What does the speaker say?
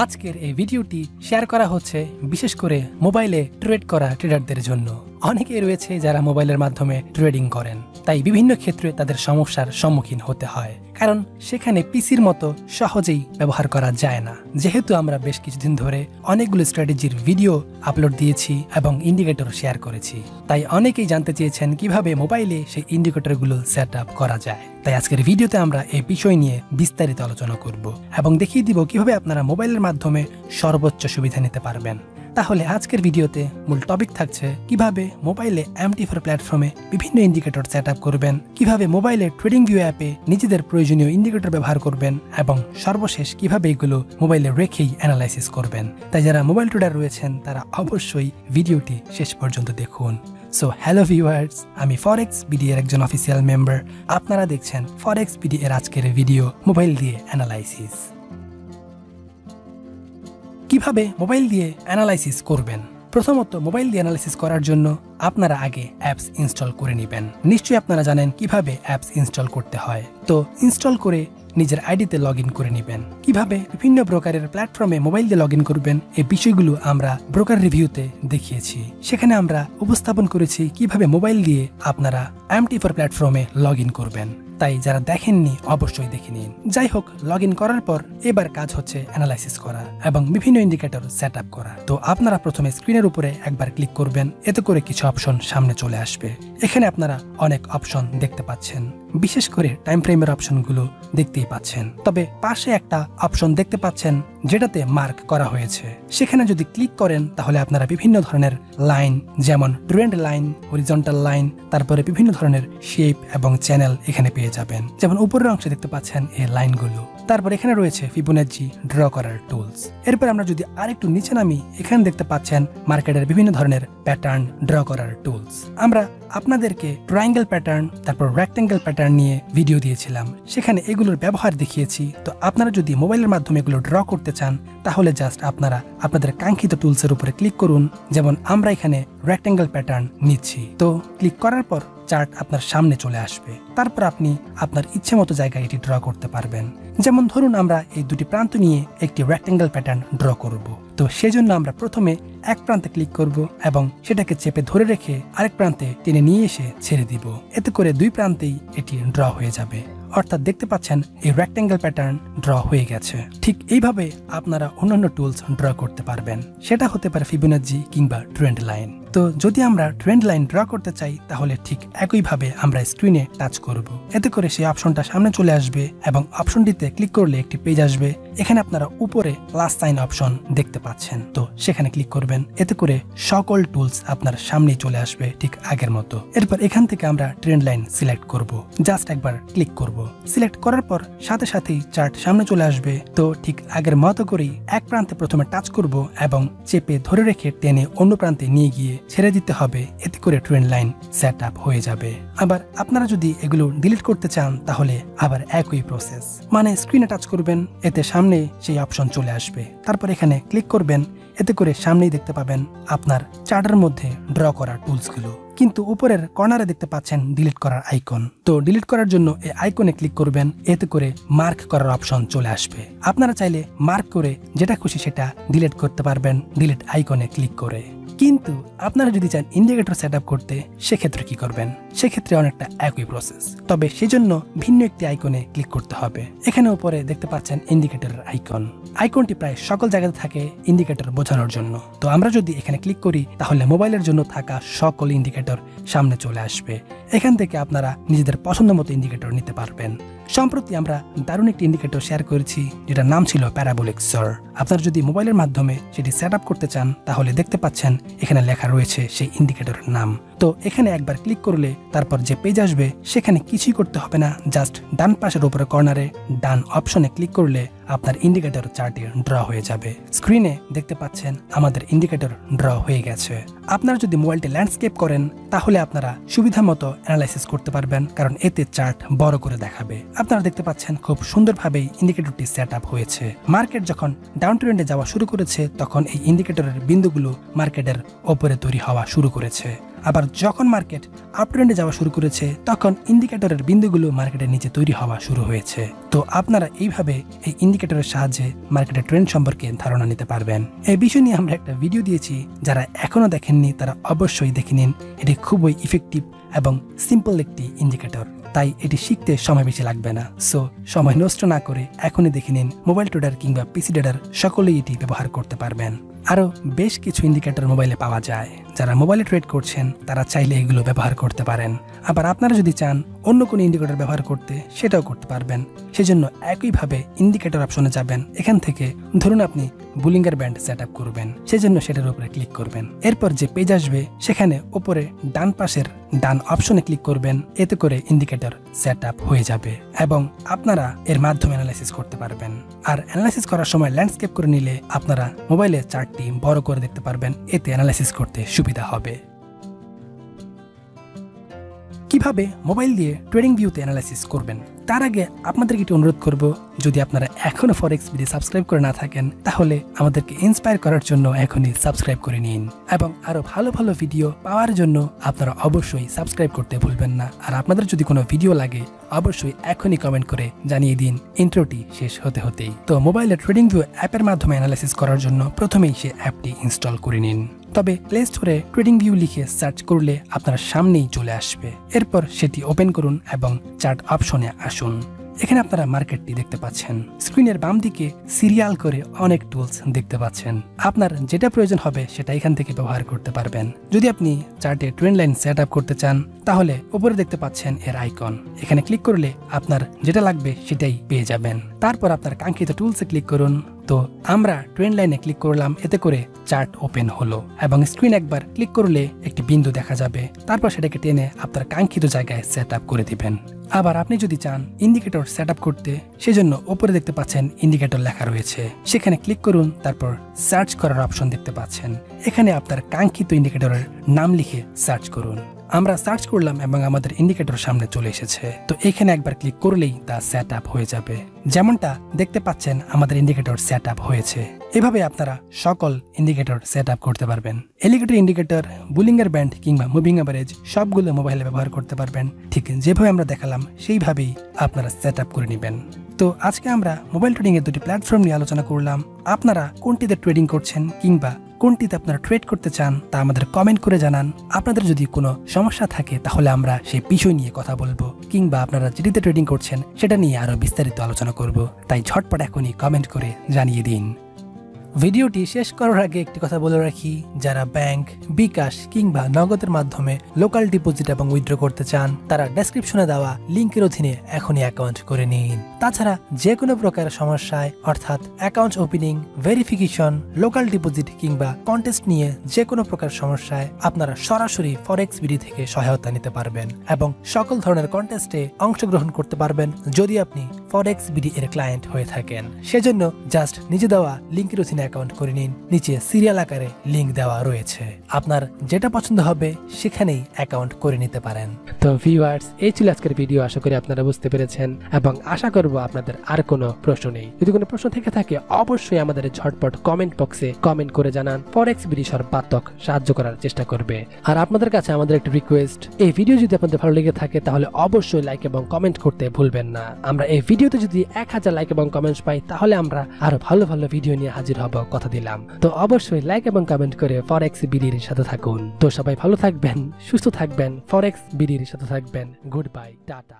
আজকের এই ভিডিওটি শেয়ার করা হচ্ছে বিশেষ করে মোবাইলে ট্রেড করা ট্রেডারদের জন্য। অনেকেই রয়েছে যারা মোবাইলের মাধ্যমে ট্রেডিং করেন, তাই বিভিন্ন ক্ষেত্রে তাদের সমস্যার সম্মুখীন হতে হয়, কারণ সেখানে পিসির মতো সহজেই ব্যবহার করা যায় না। যেহেতু আমরা বেশ কিছুদিন ধরে অনেকগুলো স্ট্র্যাটেজির ভিডিও আপলোড দিয়েছি এবং ইন্ডিকেটর শেয়ার করেছি, তাই অনেকেই জানতে চেয়েছেন কিভাবে মোবাইলে সেই ইন্ডিকেটরগুলো সেট আপ করা যায়। তাই আজকের ভিডিওতে আমরা এই বিষয় নিয়ে বিস্তারিত আলোচনা করব এবং দেখিয়ে দিব কিভাবে আপনারা মোবাইলের মাধ্যমে সর্বোচ্চ সুবিধা নিতে পারবেন। তাহলে আজকের ভিডিওতে মূল টপিক থাকছে কিভাবে মোবাইলে MT4 প্ল্যাটফর্মে বিভিন্ন ইন্ডিকেটর সেট আপ করবেন, কিভাবে মোবাইলে ট্রেডিং ভিউ অ্যাপে নিজেদের প্রয়োজনীয় ইন্ডিকেটর ব্যবহার করবেন এবং সর্বশেষ কিভাবে এগুলো মোবাইলে রেখেই অ্যানালাইসিস করবেন। তাই যারা মোবাইল ট্রেডার রয়েছেন তারা অবশ্যই ভিডিওটি শেষ পর্যন্ত দেখুন। সো হ্যালো ভিউয়ার্স, আমি ফরেক্স বিডি এর একজন অফিসিয়াল মেম্বার। আপনারা দেখছেন ফরেক্স বিডি এর আজকের ভিডিও মোবাইল দিয়ে অ্যানালাইসিস। কিভাবে মোবাইল দিয়ে অ্যানালাইসিস করবেন? প্রথমত মোবাইল দিয়ে অ্যানালাইসিস করার জন্য আপনারা আগে অ্যাপস ইনস্টল করে নেবেন। নিশ্চয়ই আপনারা জানেন কিভাবে অ্যাপস ইনস্টল করতে হয়। তো ইনস্টল করে নিজের আইডিতে লগ ইন করে নেবেন। কিভাবে বিভিন্ন ব্রোকারের প্ল্যাটফর্মে মোবাইল দিয়ে লগ ইন করবেন এই বিষয়গুলো আমরা ব্রোকার রিভিউতে দেখিয়েছি। সেখানে আমরা উপস্থাপন করেছি কিভাবে মোবাইল দিয়ে আপনারা MT4 প্ল্যাটফর্মে লগ ইন করবেন। তাই যারা দেখেননি অবশ্যই দেখে নিন। যাই হোক, লগ ইন করার পর এবার কাজ হচ্ছে অ্যানালাইসিস করা এবং বিভিন্ন ইন্ডিকেটর সেট আপ করা। তো আপনারা প্রথমে স্ক্রিনের উপরে একবার ক্লিক করবেন, এতে করে কিছু অপশন সামনে চলে আসবে। এখানে আপনারা অনেক অপশন দেখতে পাচ্ছেন, বিশেষ করে টাইম ফ্রেমের অপশনগুলো দেখতেই পাচ্ছেন। তবে পাশে একটা অপশন দেখতে পাচ্ছেন যেটাতে মার্ক করা হয়েছে। সেখানে যদি ক্লিক করেন তাহলে আপনারা বিভিন্ন ধরনের লাইন, যেমন ট্রেন্ড লাইন, হরিজন্টাল লাইন, তারপরে বিভিন্ন ধরনের শেপ এবং চ্যানেল এখানে পেয়ে যাবেন। যেমন উপরের অংশে দেখতে পাচ্ছেন এই লাইনগুলো। তারপর এখানে রয়েছে ফিবোনাচি ড্র করার টুলস। এরপর আমরা যদি আরেকটু নিচে নামি, এখানে দেখতে পাচ্ছেন মার্কেটের বিভিন্ন ধরনের প্যাটার্ন ড্র করার টুলস। আমরা আপনাদেরকে ট্রায়াঙ্গেল প্যাটার্ন, তারপর রেক্ট্যাঙ্গেল প্যাটার্ন নিয়ে ভিডিও দিয়েছিলাম, সেখানে এগুলোর ব্যবহার দেখিয়েছি। তো আপনারা যদি মোবাইলের মাধ্যমে এগুলো ড্র করতে চান তাহলে জাস্ট আপনারা আপনাদের কাঙ্ক্ষিত টুলসের উপরে ক্লিক করুন। যেমন আমরা এখানে রেক্ট্যাঙ্গেল প্যাটার্ন নিচ্ছি। তো ক্লিক করার পর চার্ট আপনার সামনে চলে আসবে। তারপর আপনি আপনার ইচ্ছে মতো জায়গায় এটি ড্র করতে পারবেন। যেমন ধরুন আমরা এই দুটি প্রান্ত নিয়ে একটি রেক্ট্যাঙ্গেল প্যাটার্ন ড্র করব। তো সেজন্য আমরা প্রথমে এক প্রান্তে ক্লিক করব এবং সেটাকে চেপে ধরে রেখে আরেক প্রান্তে টেনে নিয়ে এসে ছেড়ে দিব। এতে করে দুই প্রান্তেই এটি ড্র হয়ে যাবে। অর্থাৎ দেখতে পাচ্ছেন এই রেক্ট্যাঙ্গেল প্যাটার্ন ড্র হয়ে গেছে। ঠিক এইভাবে আপনারা অন্যান্য টুলস ড্র করতে পারবেন। সেটা হতে পারে ফিবোনাচি কিংবা ট্রেন্ড লাইন। তো যদি আমরা ট্রেন্ড লাইন ড্র করতে চাই তাহলে ঠিক একইভাবে আমরা স্ক্রিনে টাচ করব। এতে করে সেই অপশনটা সামনে চলে আসবে এবং অপশনটিতে ক্লিক করলে একটি পেজ আসবে। এখানে আপনারা উপরে প্লাস সাইন অপশন দেখতে পাচ্ছেন, তো সেখানে ক্লিক করবেন। এতে করে সকল টুলস আপনার সামনেই চলে আসবে ঠিক আগের মতো। এরপর এখান থেকে আমরা ট্রেন্ড লাইন সিলেক্ট করব। জাস্ট একবার ক্লিক করব। সিলেক্ট করার পর সাথে সাথেই চার্ট সামনে চলে আসবে। তো ঠিক আগের মতো করেই এক প্রান্তে প্রথমে টাচ করব এবং চেপে ধরে রেখে টেনে অন্য প্রান্তে নিয়ে গিয়ে ছেড়ে দিতে হবে। এতে করে ট্রেন্ড লাইন সেট আপ হয়ে যাবে। আবার আপনারা যদি এগুলো ডিলিট করতে চান তাহলে আবার একই প্রসেস, মানে স্ক্রিনে টাচ করবেন, এতে সামনে সেই অপশন চলে আসবে। তারপর এখানে ক্লিক করবেন। এতে করে সামনেই দেখতে পাবেন আপনার চার্টের মধ্যে ড্র করা টুলসগুলো। কিন্তু উপরের কর্নারে দেখতে পাচ্ছেন ডিলিট করার আইকন। তো ডিলিট করার জন্য এই আইকনে ক্লিক করবেন। এতে করে মার্ক করার অপশন চলে আসবে। আপনারা চাইলে মার্ক করে যেটা খুশি সেটা ডিলিট করতে পারবেন ডিলিট আইকনে ক্লিক করে। কিন্তু আপনারা যদি চান ইন্ডিকেটর সেট আপ করতে, সেক্ষেত্রে কি করবেন? সেক্ষেত্রে অনেকটা একই প্রসেস, তবে সেজন্য ভিন্ন একটি আইকনে ক্লিক করতে হবে। এখানে উপরে দেখতে পাচ্ছেন ইন্ডিকেটরের আইকন। আইকনটি প্রায় সকল জায়গাতে থাকে ইন্ডিকেটর বোঝানোর জন্য। তো আমরা যদি এখানে ক্লিক করি তাহলে মোবাইলের জন্য থাকা সকল ইন্ডিকেটর সামনে চলে আসবে। এখান থেকে আপনারা নিজেদের পছন্দ মতো ইন্ডিকেটর নিতে পারবেন। সম্প্রতি আমরা দারুণ একটি ইন্ডিকেটর শেয়ার করেছি যেটার নাম ছিল প্যারাবোলিক সর। আপনারা যদি মোবাইলের মাধ্যমে সেটি সেট আপ করতে চান তাহলে দেখতে পাচ্ছেন এখানে লেখা রয়েছে সেই ইন্ডিকেটরের নাম। তো এখানে একবার ক্লিক করলে তারপর যে পেজ আসবে সেখানে কিছুই করতে হবে না, জাস্ট ডান পাশের উপরে কর্নারে ডান অপশনে ক্লিক করলে আপনার ইন্ডিকেটর চার্টে ড্র হয়ে যাবে। স্ক্রিনে দেখতে পাচ্ছেন আমাদের ইন্ডিকেটর ড্র হয়ে গেছে। আপনারা যদি মোবাইলটি ল্যান্ডস্কেপ করেন তাহলে আপনারা সুবিধা মতো অ্যানালাইসিস করতে পারবেন, কারণ এতে চার্ট বড় করে দেখাবে। আপনারা দেখতে পাচ্ছেন খুব সুন্দরভাবেই ইন্ডিকেটরটি সেট আপ হয়েছে। মার্কেট যখন ডাউন ট্রেন্ডে যাওয়া শুরু করেছে তখন এই ইন্ডিকেটরের বিন্দুগুলো মার্কেটের ওপরে তৈরি হওয়া শুরু করেছে। আবার যখন মার্কেট আপ ট্রেন্ডে যাওয়া শুরু করেছে তখন ইন্ডিকেটরের বিন্দুগুলো মার্কেটের নিচে তৈরি হওয়া শুরু হয়েছে। তো আপনারা এইভাবে এই ইন্ডিকেটরের সাহায্যে মার্কেটের ট্রেন্ড সম্পর্কে ধারণা নিতে পারবেন। এই বিষয় নিয়ে আমরা একটা ভিডিও দিয়েছি, যারা এখনো দেখেননি তারা অবশ্যই দেখে নিন। এটি খুবই ইফেক্টিভ এবং সিম্পল একটি ইন্ডিকেটর, তাই এটি শিখতে সময় বেশি লাগবে না। সো সময় নষ্ট না করে এখনই দেখে নিন। মোবাইল ট্রেডার কিংবা পিসি ট্রেডার সকলেই এটি ব্যবহার করতে পারবেন। আরও বেশ কিছু ইন্ডিকেটর মোবাইলে পাওয়া যায়, যারা মোবাইলে ট্রেড করছেন তারা চাইলে এগুলো ব্যবহার করতে পারেন। আবার আপনারা যদি চান অন্য কোনো ইন্ডিকেটর ব্যবহার করতে, সেটাও করতে পারবেন। সেজন্য একইভাবে ইন্ডিকেটর অপশনে যাবেন। এখান থেকে ধরুন আপনি বুলিঙ্গার ব্যান্ড সেট আপ করবেন, সেজন্য সেটার উপরে ক্লিক করবেন। এরপর যে পেজ আসবে সেখানে উপরে ডান পাশের ডান অপশনে ক্লিক করবেন। এতে করে ইন্ডিকেটর সেট আপ হয়ে যাবে এবং আপনারা এর মাধ্যমে অ্যানালাইসিস করতে পারবেন। আর অ্যানালাইসিস করার সময় ল্যান্ডস্কেপ করে নিলে আপনারা মোবাইলে চার্টটি বড় করে দেখতে পারবেন। এতে অ্যানালাইসিস করতে সুবিধা হবে। কিভাবে মোবাইল দিয়ে ট্রেডিং ভিউতে অ্যানালাইসিস করবেন তার আগে আপনাদেরকে একটু অনুরোধ করব, যদি আপনারা এখনো ফরেক্স বিডি সাবস্ক্রাইব করে না থাকেন তাহলে আমাদেরকে ইন্সপায়ার করার জন্য এখনই সাবস্ক্রাইব করে নিন এবং আরো ভালো ভালো ভিডিও পাওয়ার জন্য আপনারা অবশ্যই সাবস্ক্রাইব করতে ভুলবেন না। আর আপনাদের যদি কোনো ভিডিও লাগে অবশ্যই এখনই কমেন্ট করে জানিয়ে দিন ইন্ট্রোটি শেষ হতে হতেই। তো মোবাইলে ট্রেডিং ভিউ অ্যাপের মাধ্যমে অ্যানালাইসিস করার জন্য প্রথমেই সে অ্যাপটি ইনস্টল করে নিন। তবে প্লে স্টোরে ট্রেডিং ভিউ লিখে সার্চ করলে আপনার সামনেই চলে আসবে। এরপর সেটি ওপেন করুন এবং চার্ট অপশনে আসুন। এখানে আপনারা মার্কেটটি দেখতে পাচ্ছেন। স্ক্রিনের বাম দিকে সিরিয়াল করে অনেক টুলস দেখতে পাচ্ছেন। আপনার যেটা প্রয়োজন হবে সেটা এখান থেকে ব্যবহার করতে পারবেন। যদি আপনি চার্টে ট্রেন্ড লাইন সেট আপ করতে চান তাহলে উপরে দেখতে পাচ্ছেন এর আইকন। এখানে ক্লিক করলে আপনার যেটা লাগবে সেটাই পেয়ে যাবেন। তারপর আপনার কাঙ্ক্ষিত টুলসে ক্লিক করুন। তো আমরা ট্রেন্ড লাইনে ক্লিক করলাম, এতে করে চার্ট ওপেন হলো এবং স্ক্রিন একবার ক্লিক করলে একটি বিন্দু দেখা যাবে। তারপর সেটাকে টেনে আপনার কাঙ্ক্ষিত জায়গায় সেট আপ করে দিবেন। আবার আপনি যদি চান ইন্ডিকেটর সেট আপ করতে, সেজন্য উপরে দেখতে পাচ্ছেন ইন্ডিকেটর লেখা রয়েছে, সেখানে ক্লিক করুন। তারপর সার্চ করার অপশন দেখতে পাচ্ছেন, এখানে আপনার কাঙ্ক্ষিত ইন্ডিকেটরের নাম লিখে সার্চ করুন। আমরা সার্চ করলাম এবং আমাদের ইন্ডিকেটর সামনে চলে এসেছে। তো এখানে একবার ক্লিক করলেই তা সেট আপ হয়ে যাবে। যেমনটা দেখতে পাচ্ছেন আমাদের ইন্ডিকেটর সেট আপ হয়েছে। এভাবে আপনারা সকল ইন্ডিকেটর সেট আপ করতে পারবেন। এলিগেটর ইন্ডিকেটর, বুলিঙ্গার ব্যান্ড কিংবা মুভিং অ্যাভারেজ সবগুলো মোবাইলে ব্যবহার করতে পারবেন। ঠিক যেভাবে আমরা দেখালাম সেইভাবেই আপনারা সেট আপ করে নেবেন। তো আজকে আমরা মোবাইল ট্রেডিং এর দুটি প্ল্যাটফর্ম নিয়ে আলোচনা করলাম। আপনারা কোনটিতে ট্রেডিং করছেন কিংবা কোনটিতে আপনারা ট্রেড করতে চান তা আমাদের কমেন্ট করে জানান। আপনাদের যদি কোনো সমস্যা থাকে তাহলে আমরা সেই বিষয় নিয়ে কথা বলবো, কিংবা আপনারা যেটিতে ট্রেডিং করছেন সেটা নিয়ে আরো বিস্তারিত আলোচনা করব। তাই ঝটপট এখনই কমেন্ট করে জানিয়ে দিন। ভিডিওটি শেষ করার আগে একটি কথা বলে রাখি, যারা ব্যাংক, বিকাশ কিংবা নগদের মাধ্যমে লোকাল ডিপোজিট এবং উইথড্র করতে চান তারা ডেসক্রিপশনে দেওয়া লিংকের অধীনে এখনই অ্যাকাউন্ট করে নিন। তাছাড়া যে কোনো প্রকার সমস্যায় অর্থাৎ account opening, verification, local deposit কিংবা কন্টেস্ট নিয়ে যে কোনো প্রকার সমস্যায় আপনারা সরাসরি ফরেক্স বিডি থেকে সহায়তা নিতে পারবেন এবং সকল ধরনের কন্টেস্টে অংশগ্রহণ করতে পারবেন যদি আপনি ফরেক্স বিডি এর ক্লায়েন্ট হয়ে থাকেন। সেজন্য জাস্ট নিচে দেওয়া লিংকের অধীনে অ্যাকাউন্ট করে নিন। নিচে সিরিয়াল আকারে লিংক দেওয়া রয়েছে, আপনার যেটা পছন্দ হবে সেখানেই অ্যাকাউন্ট করে নিতে পারেন। তো ভিউয়ার্স, এই ছিল আজকের ভিডিও। আশা করি আপনারা বুঝতে পেরেছেন এবং আশা করব আপনাদের আর কোনো প্রশ্ন নেই। যদি কোনো প্রশ্ন থেকে থাকে অবশ্যই আমাদের ঝটপট কমেন্ট বক্সে কমেন্ট করে জানান। ফরেক্স বিডি সর্বাত্মক সাহায্য করার চেষ্টা করবে। আর আপনাদের কাছে আমাদের একটা রিকোয়েস্ট, এই ভিডিও যদি আপনাদের ভালো লেগে থাকে তাহলে অবশ্যই লাইক এবং কমেন্ট করতে ভুলবেন না। আমরা এই ভিডিওতে যদি 1000 লাইক এবং কমেন্টস পাই তাহলে আমরা আরো ভালো ভালো ভিডিও নিয়ে হাজির হব, কথা দিলাম। তো অবশ্যই লাইক এবং কমেন্ট করে ফরেক্স বিডির সাথে থাকুন। তো সবাই ভালো থাকবেন, সুস্থ থাকবেন, ফরেক্স বিডির সাথে থাকবেন। Good bye, tata.